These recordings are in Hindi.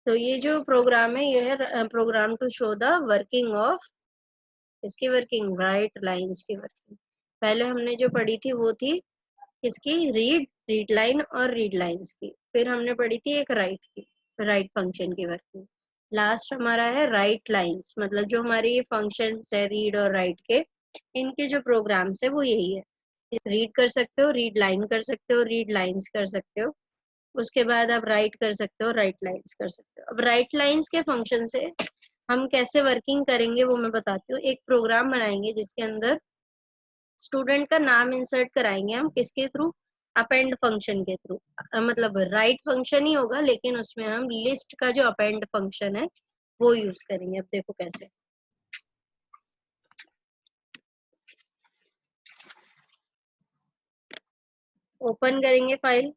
तो ये जो प्रोग्राम है ये है program to show the working of इसकी वर्किंग राइट लाइंस की वर्किंग। पहले हमने जो पढ़ी थी वो थी इसकी रीड लाइन और रीड लाइंस की, फिर हमने पढ़ी थी एक राइट की, राइट फंक्शन की वर्किंग। लास्ट हमारा है राइट लाइंस, मतलब जो हमारे ये फंक्शंस है रीड और राइट के, इनके जो प्रोग्राम्स है वो यही है। रीड कर सकते हो, रीड लाइन कर सकते हो, रीड लाइंस कर सकते हो, उसके बाद आप राइट कर सकते हो, राइट लाइंस कर सकते हो। अब राइट लाइंस के फंक्शन से हम कैसे वर्किंग करेंगे वो मैं बताती हूँ। एक प्रोग्राम बनाएंगे जिसके अंदर स्टूडेंट का नाम इंसर्ट कराएंगे हम, किसके थ्रू, अपेंड फंक्शन के थ्रू। मतलब राइट फंक्शन ही होगा लेकिन उसमें हम लिस्ट का जो अपेंड फंक्शन है वो यूज करेंगे। अब देखो कैसे। ओपन करेंगे फाइल,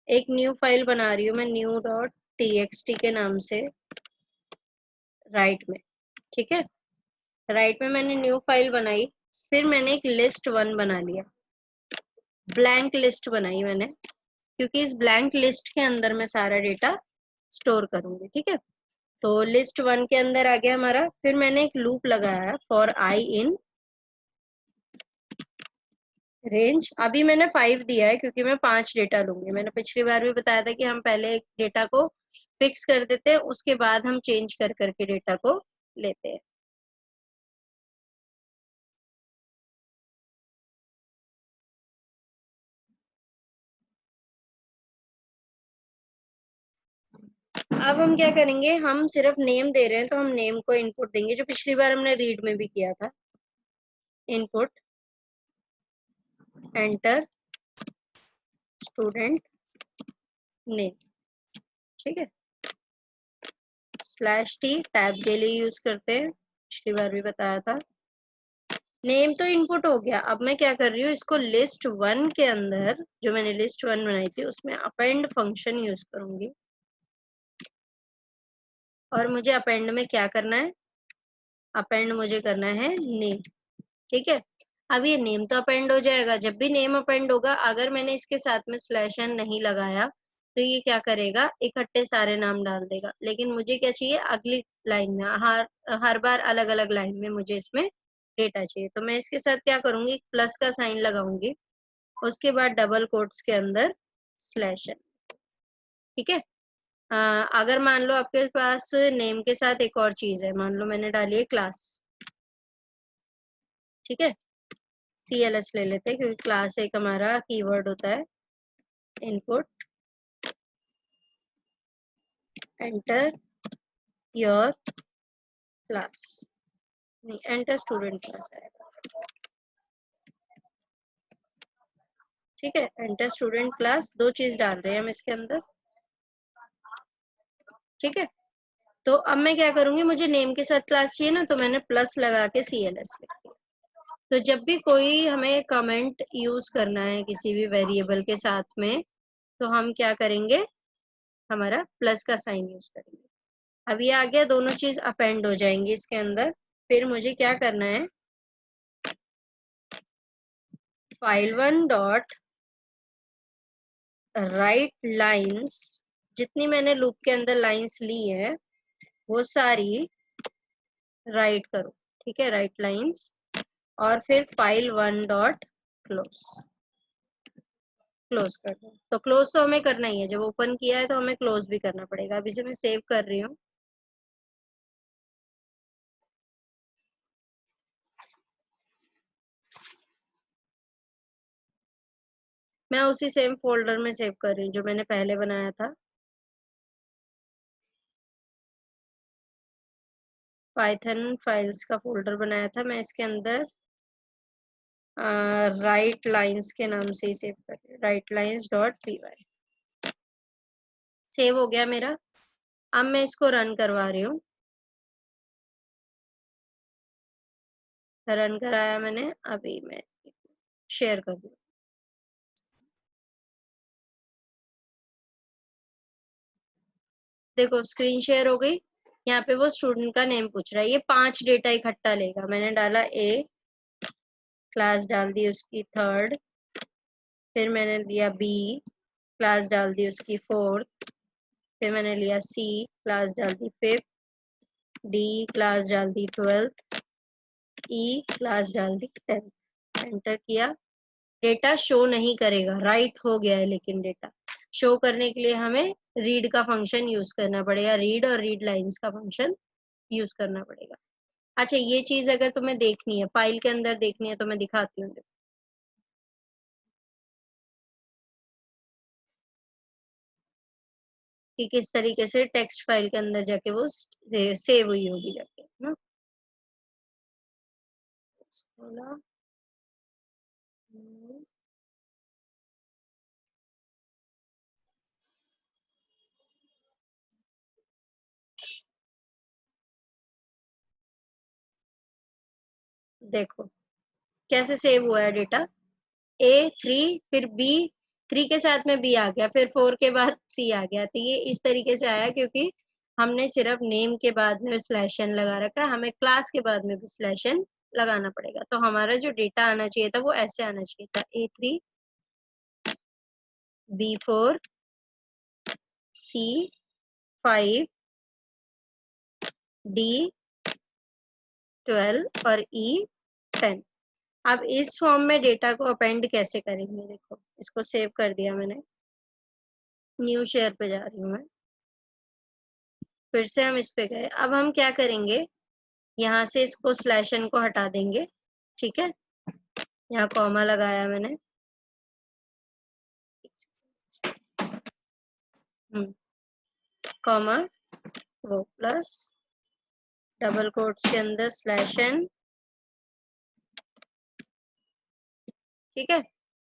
एक न्यू फाइल बना रही हूँ मैं, new.txt के नाम से राइट में। ठीक है, राइट में मैंने न्यू फाइल बनाई, फिर मैंने एक लिस्ट 1 बना लिया, ब्लैंक लिस्ट बनाई मैंने, क्योंकि इस ब्लैंक लिस्ट के अंदर मैं सारा डेटा स्टोर करूंगी। ठीक है, तो लिस्ट 1 के अंदर आ गया हमारा। फिर मैंने एक लूप लगाया फॉर आई इन रेंज। अभी मैंने 5 दिया है क्योंकि मैं 5 डेटा लूंगी। मैंने पिछली बार भी बताया था कि हम पहले एक डेटा को फिक्स कर देते हैं, उसके बाद हम चेंज कर करके डेटा को लेते हैं। अब हम क्या करेंगे, हम सिर्फ नेम दे रहे हैं तो हम नेम को इनपुट देंगे, जो पिछली बार हमने रीड में भी किया था। Input enter student name. ठीक है, /t टैब के लिए यूज करते हैं, पिछली बार भी बताया था। नेम तो इनपुट हो गया। अब मैं क्या कर रही हूँ, इसको लिस्ट 1 के अंदर, जो मैंने लिस्ट 1 बनाई थी उसमें अपेंड फंक्शन यूज करूंगी। और मुझे अपेंड में क्या करना है, अपेंड मुझे करना है नेम। ठीक है, अब ये नेम तो अपेंड हो जाएगा। जब भी नेम अपेंड होगा, अगर मैंने इसके साथ में /n नहीं लगाया तो ये क्या करेगा, इकट्ठे सारे नाम डाल देगा। लेकिन मुझे क्या चाहिए, अगली लाइन में, हर बार अलग अलग लाइन में मुझे इसमें डेटा चाहिए। तो मैं इसके साथ क्या करूंगी, प्लस का साइन लगाऊंगी, उसके बाद डबल कोट्स के अंदर /n। ठीक है, अगर मान लो आपके पास नेम के साथ एक और चीज है, मान लो मैंने डाली है क्लास। ठीक है, CLS ले लेते हैं क्योंकि क्लास एक हमारा कीवर्ड होता है। इनपुट एंटर योर क्लास, नहीं एंटर स्टूडेंट क्लास आएगा। ठीक है, एंटर स्टूडेंट क्लास, दो चीज डाल रहे हैं हम इसके अंदर। ठीक है, तो अब मैं क्या करूंगी, मुझे नेम के साथ क्लास चाहिए ना, तो मैंने प्लस लगा के CLS लिख दिया। तो जब भी कोई हमें कमेंट यूज करना है किसी भी वेरिएबल के साथ में, तो हम क्या करेंगे, हमारा प्लस का साइन यूज करेंगे। अब ये आ गया, दोनों चीज अपेंड हो जाएंगी इसके अंदर। फिर मुझे क्या करना है, file1 डॉट राइट लाइंस, जितनी मैंने लूप के अंदर लाइंस ली है वो सारी राइट करो। ठीक है, राइट लाइंस, और फिर file1 डॉट क्लोज, क्लोज कर दो। तो क्लोज तो हमें करना ही है, जब ओपन किया है तो हमें क्लोज भी करना पड़ेगा। अब इसे मैं सेव कर रही हूँ। मैं उसी सेम फोल्डर में सेव कर रही हूँ जो मैंने पहले बनाया था। पाइथन फाइल्स का फोल्डर बनाया था मैं, इसके अंदर राइट लाइंस के नाम से ही सेव कर रही हूँ, right lines dot py। Save हो गया मेरा। अब मैं इसको रन करवा रही हूँ। रन कराया मैंने, अभी मैं शेयर कर दूँ। देखो स्क्रीन शेयर हो गई। यहाँ पे वो स्टूडेंट का नेम पूछ रहा है, ये 5 डेटा इकट्ठा लेगा। मैंने डाला A, क्लास डाल दी उसकी 3rd, फिर मैंने दिया B, क्लास डाल दी उसकी 4th, फिर मैंने लिया C, क्लास डाल दी 5th, D क्लास डाल दी 12th, E क्लास डाल दी 10th, एंटर किया। डेटा शो नहीं करेगा, राइट हो गया है, लेकिन डेटा शो करने के लिए हमें रीड का फंक्शन यूज करना पड़ेगा, रीड और रीड लाइंस का फंक्शन यूज करना पड़ेगा। अच्छा, ये चीज अगर तुम्हें देखनी है, फाइल के अंदर देखनी है, तो मैं दिखाती हूँ कि किस तरीके से टेक्स्ट फाइल के अंदर जाके वो सेव हुई होगी जाके, ना। देखो कैसे सेव हुआ है डेटा। A3, फिर B3 के साथ में B आ गया, फिर 4 के बाद C आ गया। तो ये इस तरीके से आया क्योंकि हमने सिर्फ नेम के बाद में स्लैश एन लगा रखा है, हमें क्लास के बाद में भी स्लैश एन लगाना पड़ेगा। तो हमारा जो डेटा आना चाहिए था वो ऐसे आना चाहिए था, A3 B4 C5 D12 और E10। अब इस फॉर्म में डेटा को अपेंड कैसे करेंगे, देखो इसको सेव कर दिया मैंने, न्यू शेयर पे जा रही हूँ मैं, फिर से हम इस पे गए। अब हम क्या करेंगे, यहाँ से इसको स्लैश एन को हटा देंगे, ठीक है। यहाँ कॉमा लगाया मैंने, कॉमा, वो प्लस, डबल कोट्स के अंदर स्लैश एन, ठीक है।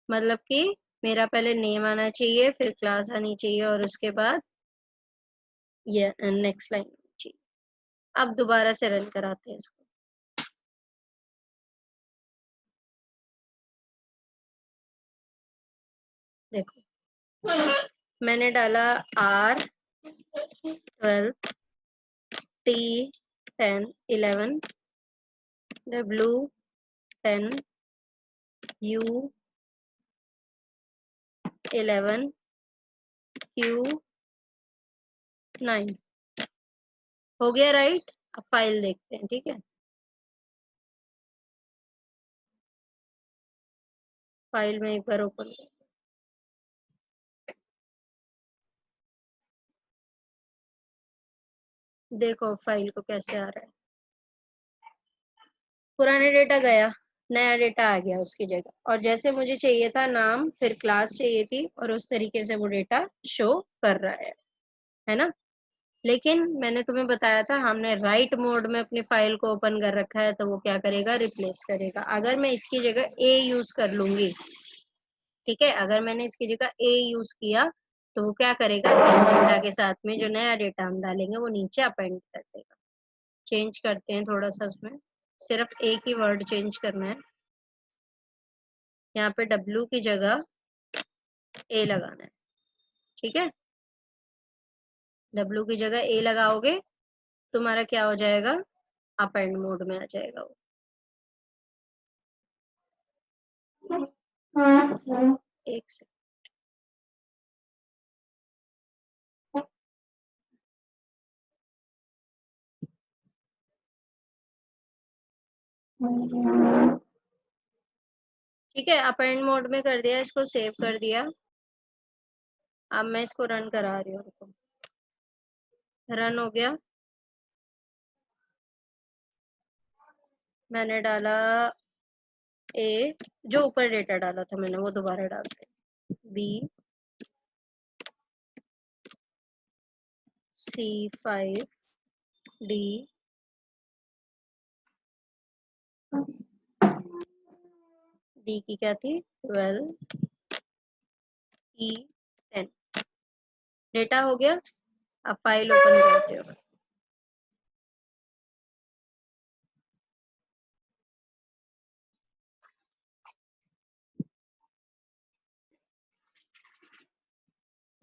मतलब कि मेरा पहले नेम आना चाहिए, फिर क्लास आनी चाहिए, और उसके बाद ये नेक्स्ट लाइन आनी चाहिए। अब दोबारा से रन कराते हैं इसको। देखो मैंने डाला R12 T10 11 W10 U11 Q9 हो गया, राइट। अब फाइल देखते हैं, ठीक है। फाइल में एक बार ओपन, देखो फाइल को कैसे आ रहा है। पुराने डेटा गया, नया डेटा आ गया उसकी जगह, और जैसे मुझे चाहिए था नाम, फिर क्लास चाहिए थी, और उस तरीके से वो डेटा शो कर रहा है ना। लेकिन मैंने तुम्हें बताया था हमने राइट मोड में अपनी फाइल को ओपन कर रखा है, तो वो क्या करेगा, रिप्लेस करेगा। अगर मैं इसकी जगह ए यूज कर लूंगी, ठीक है, अगर मैंने इसकी जगह ए यूज किया, तो वो क्या करेगा, इस डेटा के साथ में जो नया डेटा हम डालेंगे वो नीचे अपेंड कर देगा। चेंज करते हैं थोड़ा सा उसमें, सिर्फ एक ही वर्ड चेंज करना है। यहाँ पे W की जगह ए लगाना है, ठीक है। W की जगह ए लगाओगे, तुम्हारा क्या हो जाएगा, अपेंड मोड में आ जाएगा वो। एक से ठीक है, अपेंड मोड में कर दिया, इसको सेव कर दिया। अब मैं इसको रन करा रही हूँ, रन हो गया। मैंने डाला ए, जो ऊपर डेटा डाला था मैंने वो दोबारा डालते हैं, B C5 D D की क्या थी, 12 E10। डेटा हो गया। अब फाइल ओपन करते हो,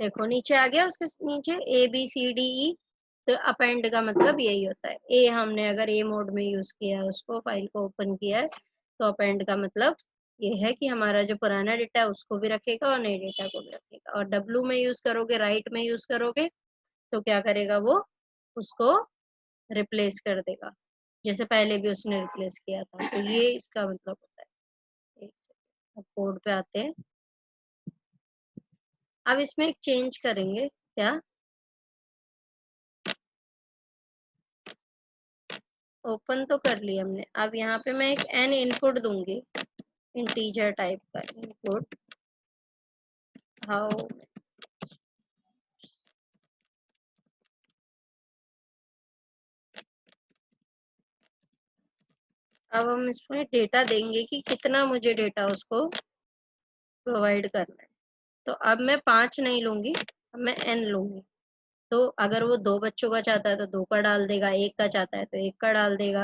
देखो नीचे आ गया, उसके नीचे ABCDE। तो अपेंड का मतलब यही होता है, ए हमने अगर ए मोड में यूज किया है, उसको फाइल को ओपन किया है, तो अपेंड का मतलब ये है कि हमारा जो पुराना डेटा है उसको भी रखेगा और नए डेटा को भी रखेगा। और W में यूज करोगे, राइट में यूज करोगे, तो क्या करेगा वो, उसको रिप्लेस कर देगा, जैसे पहले भी उसने रिप्लेस किया था। तो ये इसका मतलब होता है। एक सेकंड, अब कोड पे आते हैं। अब इसमें एक चेंज करेंगे, क्या, ओपन तो कर लिया हमने। अब यहाँ पे मैं एक n इनपुट दूंगी, इंटीजर टाइप का इनपुट, हाउ। अब हम इसमें डेटा देंगे कि कितना मुझे डेटा उसको प्रोवाइड करना है। तो अब मैं 5 नहीं लूंगी, अब मैं n लूंगी। तो अगर वो 2 बच्चों का चाहता है तो 2 का डाल देगा, 1 का चाहता है तो 1 का डाल देगा।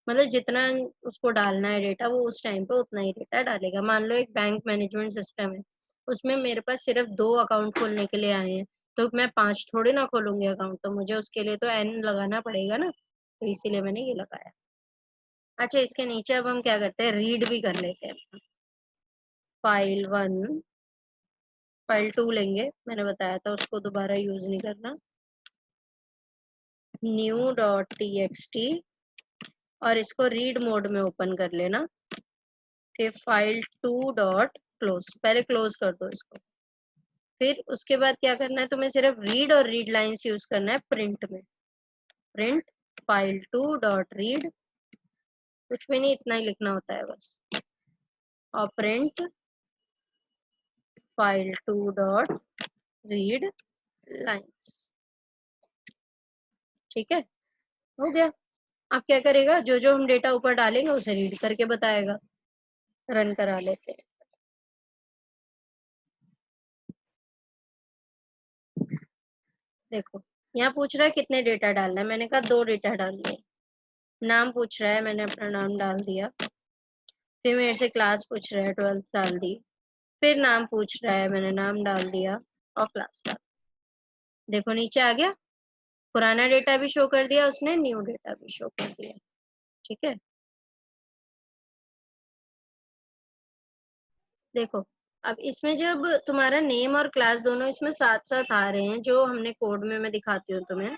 मतलब जितना उसको डालना है डेटा, वो उस टाइम पे उतना ही डेटा डालेगा। मान लो एक बैंक मैनेजमेंट सिस्टम है, उसमें मेरे पास सिर्फ 2 अकाउंट खोलने के लिए आए हैं, तो मैं 5 थोड़ी ना खोलूंगी अकाउंट, तो मुझे उसके लिए तो n लगाना पड़ेगा ना, तो इसीलिए मैंने ये लगाया। अच्छा, इसके नीचे अब हम क्या करते हैं, रीड भी कर लेते हैं। फाइल 1, फाइल 2 लेंगे, मैंने बताया था उसको दोबारा यूज नहीं करना। new.txt, और इसको रीड मोड में ओपन कर लेना। फिर फाइल 2 डॉट क्लोज, पहले क्लोज कर दो इसको। फिर उसके बाद क्या करना है, तुम्हें सिर्फ रीड और रीड लाइंस यूज करना है प्रिंट में। प्रिंट फाइल 2 डॉट रीड, कुछ भी नहीं, इतना ही लिखना होता है बस। और print file 2 dot read lines. ठीक है, हो गया। अब क्या करेगा, जो जो हम डेटा ऊपर डालेंगे उसे रीड करके बताएगा। रन करा लेते हैं। देखो, यहाँ पूछ रहा है कितने डेटा डालना है, मैंने कहा 2 डेटा डालने हैं। नाम पूछ रहा है, मैंने अपना नाम डाल दिया। फिर मेरे से क्लास पूछ रहा है, 12th डाल दी। फिर नाम पूछ रहा है, मैंने नाम डाल दिया और क्लास डाल। देखो नीचे आ गया, पुराना डेटा भी शो कर दिया उसने, न्यू डेटा भी शो कर दिया। ठीक है, देखो अब इसमें जब तुम्हारा नेम और क्लास दोनों इसमें साथ साथ आ रहे हैं, जो हमने कोड में मैं दिखाती हूँ तुम्हें।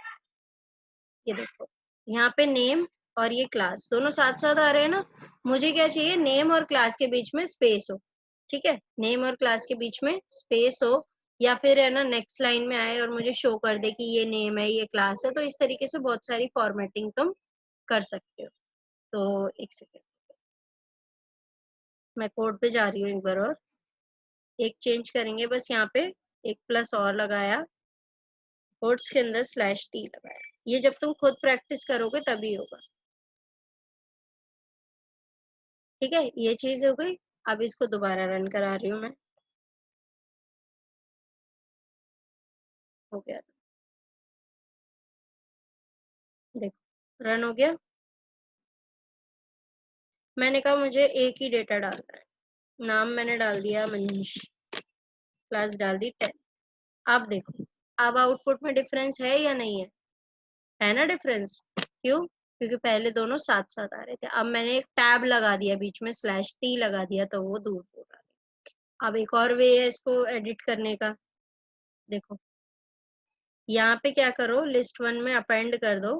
ये देखो, यहाँ पे नेम और ये क्लास दोनों साथ साथ आ रहे हैं ना। मुझे क्या चाहिए, नेम और क्लास के बीच में स्पेस हो। ठीक है, नेम और क्लास के बीच में स्पेस हो, या फिर है ना नेक्स्ट लाइन में आए और मुझे शो कर दे कि ये नेम है ये क्लास है। तो इस तरीके से बहुत सारी फॉर्मेटिंग तुम कर सकते हो। तो एक सेकेंड, मैं कोड पे जा रही हूँ एक बार और। एक चेंज करेंगे बस, यहाँ पे एक प्लस और लगाया, कोड्स के अंदर स्लैश टी लगाया। ये जब तुम खुद प्रैक्टिस करोगे तभी होगा। ठीक है, ये चीज हो गई। अब इसको दोबारा रन करा रही हूँ मैं। हो गया, देखो रन हो गया। मैंने कहा मुझे एक ही डेटा डालना है, नाम मैंने डाल दिया मनीष, क्लास डाल दी 10। अब देखो, अब आउटपुट में डिफरेंस है या नहीं है ना डिफरेंस। क्यों, क्योंकि पहले दोनों साथ साथ आ रहे थे, अब मैंने एक टैब लगा दिया बीच में, स्लैश टी लगा दिया, तो वो दूर दूर आ रहे। अब एक और वे है इसको एडिट करने का। देखो, यहाँ पे क्या करो, लिस्ट 1 में अपेंड कर दो।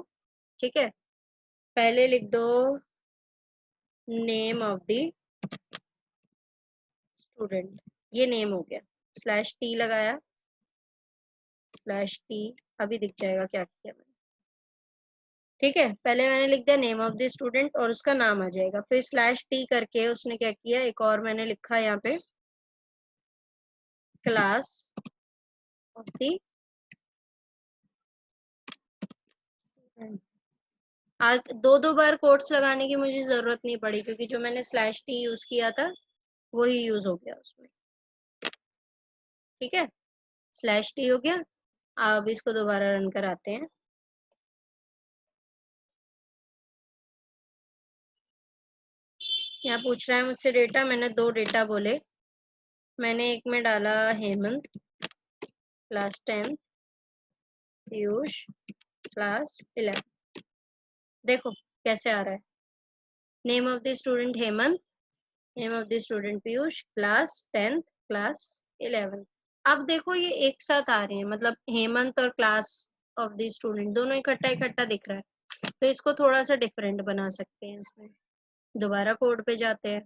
ठीक है, पहले लिख दो नेम ऑफ द स्टूडेंट, ये नेम हो गया। स्लैश टी लगाया, स्लैश टी, अभी दिख जाएगा क्या किया मैंने। ठीक है, पहले मैंने लिख दिया नेम ऑफ द स्टूडेंट और उसका नाम आ जाएगा। फिर स्लैश टी करके उसने क्या किया, एक और मैंने लिखा यहाँ पे, क्लास ऑफ द। दो दो बार कोट्स लगाने की मुझे जरूरत नहीं पड़ी, क्योंकि जो मैंने स्लैश टी यूज किया था वही यूज हो गया उसमें। ठीक है, स्लैश टी हो गया। अब इसको दोबारा रन कराते हैं। यहाँ पूछ रहा है मुझसे डेटा, मैंने 2 डेटा बोले। मैंने एक में डाला हेमंत क्लास 10, पीयूष क्लास 11। देखो कैसे आ रहा है, name of the student Hemant, name of the student Piyush, class 10th, class 11। अब देखो ये एक साथ आ रहे हैं, मतलब हेमंत और क्लास ऑफ द स्टूडेंट, दोनों इकट्ठा इकट्ठा दिख रहा है, तो इसको थोड़ा सा डिफरेंट बना सकते हैं। इसमें दोबारा कोड पे जाते हैं।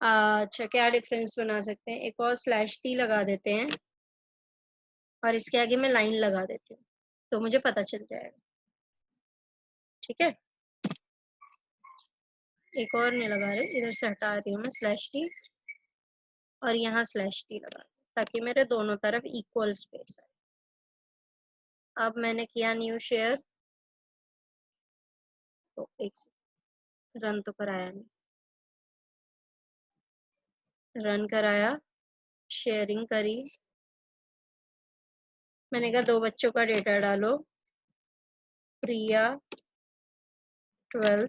अच्छा, क्या डिफरेंस बना सकते हैं, एक और स्लैश टी लगा देते हैं और इसके आगे मैं लाइन लगा देती हूँ, तो मुझे पता चल जाएगा। ठीक है, एक और नहीं लगा रही, इधर से हटा रही हूँ मैं स्लैश टी और यहाँ स्लैश टी लगा, ताकि मेरे दोनों तरफ इक्वल स्पेस है। अब मैंने किया न्यू शेयर, तो एक रन तो कराया नहीं, रन कराया, शेयरिंग करी, मैंने कहा 2 बच्चों का डेटा डालो, प्रिया 12,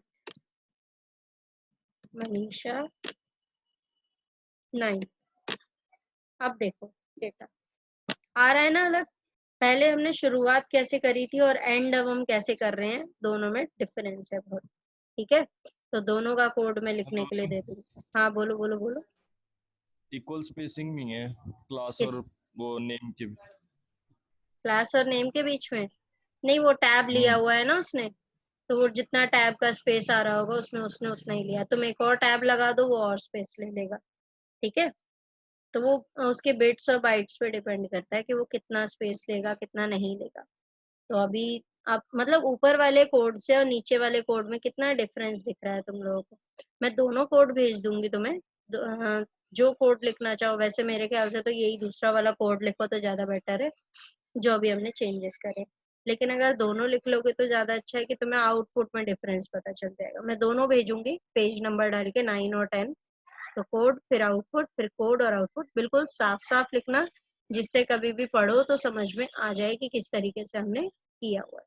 मनीषा 9। अब देखो डेटा आ रहा है ना अलग। पहले हमने शुरुआत कैसे करी थी और एंड अब हम कैसे कर रहे हैं, दोनों में डिफरेंस है बहुत। ठीक है, तो दोनों का कोड मैं लिखने हेलो, के लिए दे दूंगी। हाँ बोलो बोलो बोलो। इक्वल स्पेसिंग नहीं है क्लास किस और वो नेम के। क्लास और नेम के बीच में? नहीं, वो टैब लिया हम्म। हुआ है ना उसने, तो वो जितना टैब का स्पेस आ रहा होगा उसमें उसने उतना ही लिया। तुम एक और टैब लगा दो, वो और स्पेस ले लेगा। ठीक है, तो वो उसके बिट्स और बाइट्स पे डिपेंड करता है कि वो कितना स्पेस लेगा कितना नहीं लेगा। तो अभी आप मतलब ऊपर वाले कोड से और नीचे वाले कोड में कितना डिफरेंस दिख रहा है तुम लोगों को? मैं दोनों कोड भेज दूंगी तुम्हें, जो कोड लिखना चाहो। वैसे मेरे ख्याल से तो यही दूसरा वाला कोड लिखो तो ज्यादा बेटर है, जो अभी हमने चेंजेस करे। लेकिन अगर दोनों लिख लोगे तो ज्यादा अच्छा है कि तुम्हें आउटपुट में डिफरेंस पता चल जाएगा। मैं दोनों भेजूंगी पेज नंबर डाल के 9 और 10। तो कोड फिर आउटपुट, फिर कोड और आउटपुट बिल्कुल साफ साफ लिखना, जिससे कभी भी पढ़ो तो समझ में आ जाए कि किस तरीके से हमने किया हुआ है।